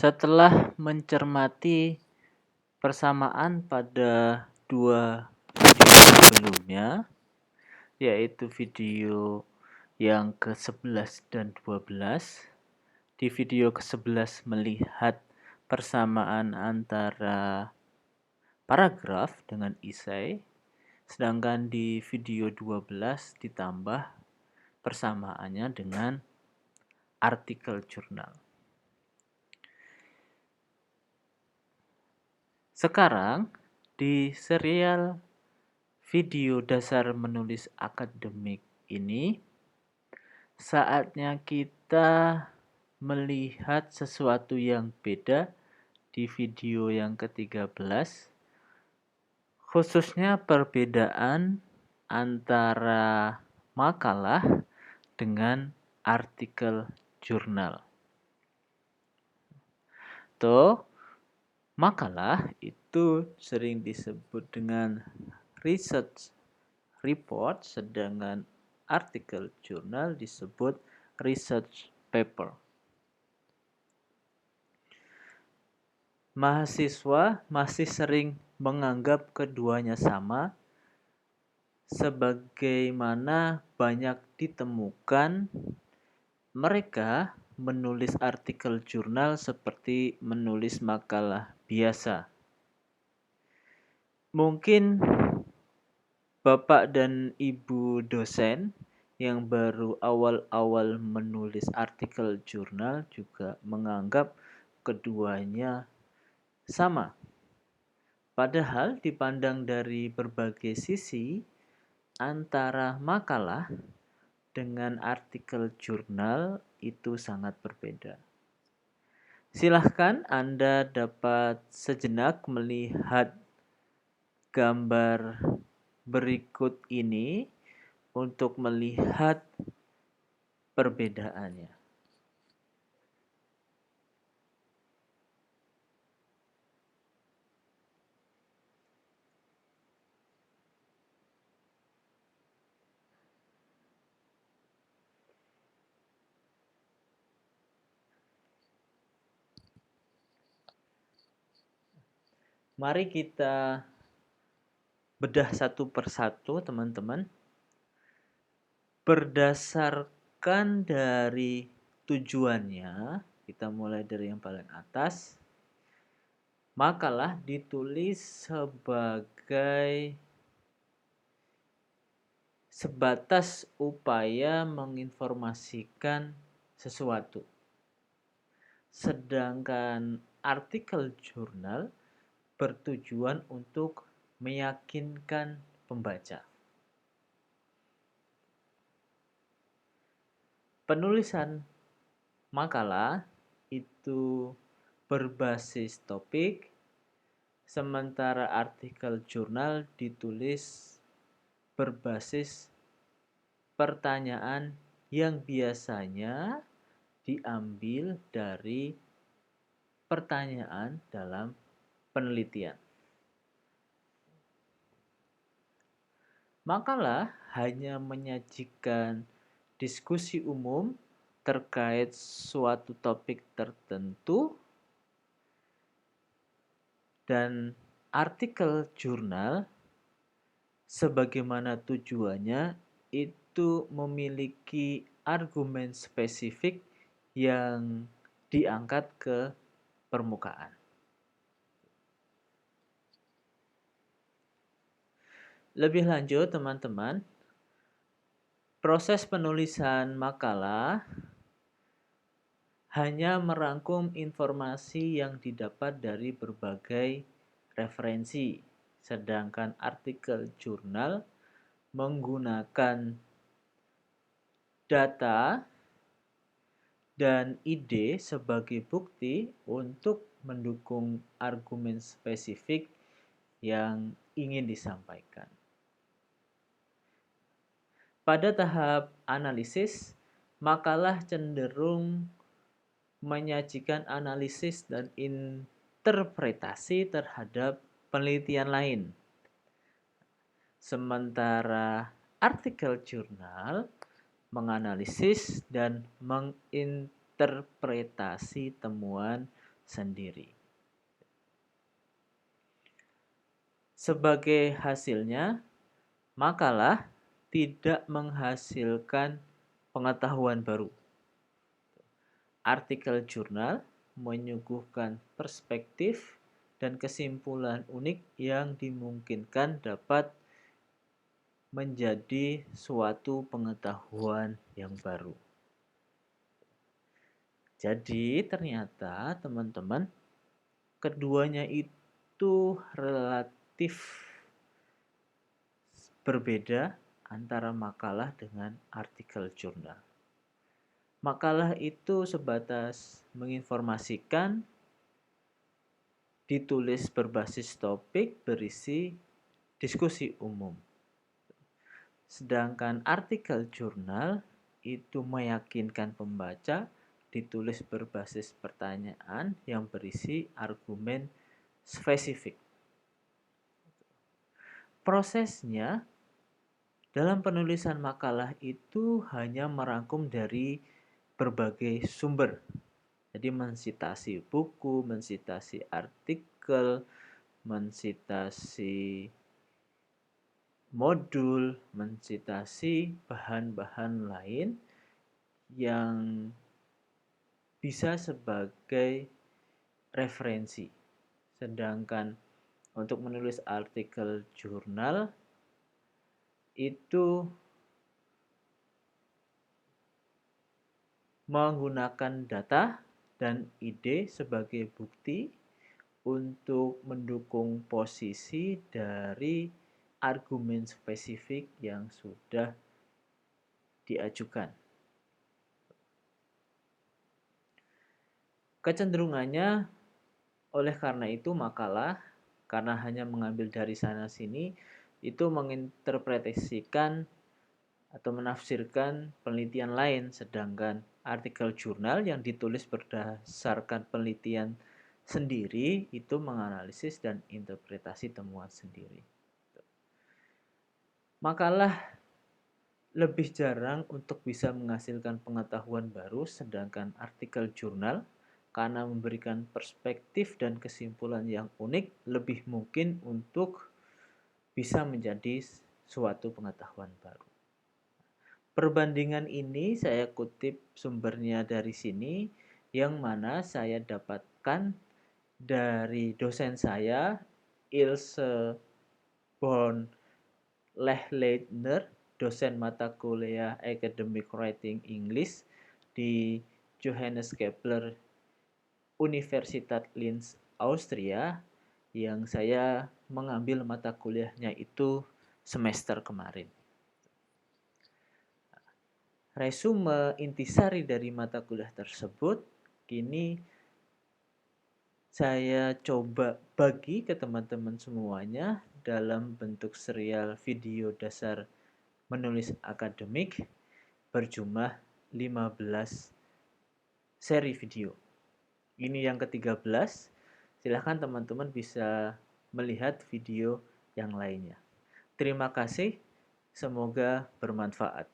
Setelah mencermati persamaan pada dua video sebelumnya, yaitu video yang ke-11 dan 12. Di video ke-11 melihat persamaan antara paragraf dengan esai, sedangkan di video 12 ditambah persamaannya dengan artikel jurnal. Sekarang di serial video dasar menulis akademik ini, saatnya kita melihat sesuatu yang beda di video yang ke-13, khususnya perbedaan antara makalah dengan artikel jurnal. Makalah itu sering disebut dengan research report, sedangkan artikel jurnal disebut research paper. Mahasiswa masih sering menganggap keduanya sama, sebagaimana banyak ditemukan mereka menulis artikel jurnal seperti menulis makalah biasa. Mungkin Bapak dan Ibu dosen yang baru awal-awal menulis artikel jurnal juga menganggap keduanya sama. Padahal dipandang dari berbagai sisi, antara makalah dengan artikel jurnal itu sangat berbeda. Silahkan Anda dapat sejenak melihat gambar berikut ini untuk melihat perbedaannya. Mari kita bedah satu persatu, teman-teman. Berdasarkan dari tujuannya, kita mulai dari yang paling atas. Makalah ditulis sebatas upaya menginformasikan sesuatu. Sedangkan artikel jurnal bertujuan untuk meyakinkan pembaca. Penulisan makalah itu berbasis topik, sementara artikel jurnal ditulis berbasis pertanyaan yang biasanya diambil dari pertanyaan dalam penelitian. Makalah hanya menyajikan diskusi umum terkait suatu topik tertentu, dan artikel jurnal sebagaimana tujuannya itu memiliki argumen spesifik yang diangkat ke permukaan. Lebih lanjut, teman-teman, proses penulisan makalah hanya merangkum informasi yang didapat dari berbagai referensi, sedangkan artikel jurnal menggunakan data dan ide sebagai bukti untuk mendukung argumen spesifik yang ingin disampaikan. Pada tahap analisis, makalah cenderung menyajikan analisis dan interpretasi terhadap penelitian lain. Sementara artikel jurnal menganalisis dan menginterpretasi temuan sendiri. Sebagai hasilnya, makalah tidak menghasilkan pengetahuan baru. Artikel jurnal menyuguhkan perspektif dan kesimpulan unik yang dimungkinkan dapat menjadi suatu pengetahuan yang baru. Jadi ternyata teman-teman, keduanya itu relatif berbeda antara makalah dengan artikel jurnal. Makalah itu sebatas menginformasikan, ditulis berbasis topik, berisi diskusi umum. Sedangkan artikel jurnal itu meyakinkan pembaca, ditulis berbasis pertanyaan yang berisi argumen spesifik. Prosesnya dalam penulisan makalah itu hanya merangkum dari berbagai sumber. Jadi mensitasi buku, mensitasi artikel, mensitasi modul, mensitasi bahan-bahan lain yang bisa sebagai referensi. Sedangkan untuk menulis artikel jurnal itu menggunakan data dan ide sebagai bukti untuk mendukung posisi dari argumen spesifik yang sudah diajukan. Kecenderungannya oleh karena itu makalah, karena hanya mengambil dari sana sini, itu menginterpretasikan atau menafsirkan penelitian lain, sedangkan artikel jurnal yang ditulis berdasarkan penelitian sendiri itu menganalisis dan interpretasi temuan sendiri. Makalah lebih jarang untuk bisa menghasilkan pengetahuan baru, sedangkan artikel jurnal karena memberikan perspektif dan kesimpulan yang unik lebih mungkin untuk bisa menjadi suatu pengetahuan baru. Perbandingan ini saya kutip sumbernya dari sini, yang mana saya dapatkan dari dosen saya, Ilse von Lechleitner, dosen mata kuliah Academic Writing English di Johannes Kepler Universitat Linz, Austria, yang saya mengambil mata kuliahnya itu semester kemarin. Resume intisari dari mata kuliah tersebut kini saya coba bagi ke teman-teman semuanya dalam bentuk serial video dasar menulis akademik berjumlah 15 seri video. Ini yang ke-13. Silahkan teman-teman bisa melihat video yang lainnya. Terima kasih, semoga bermanfaat.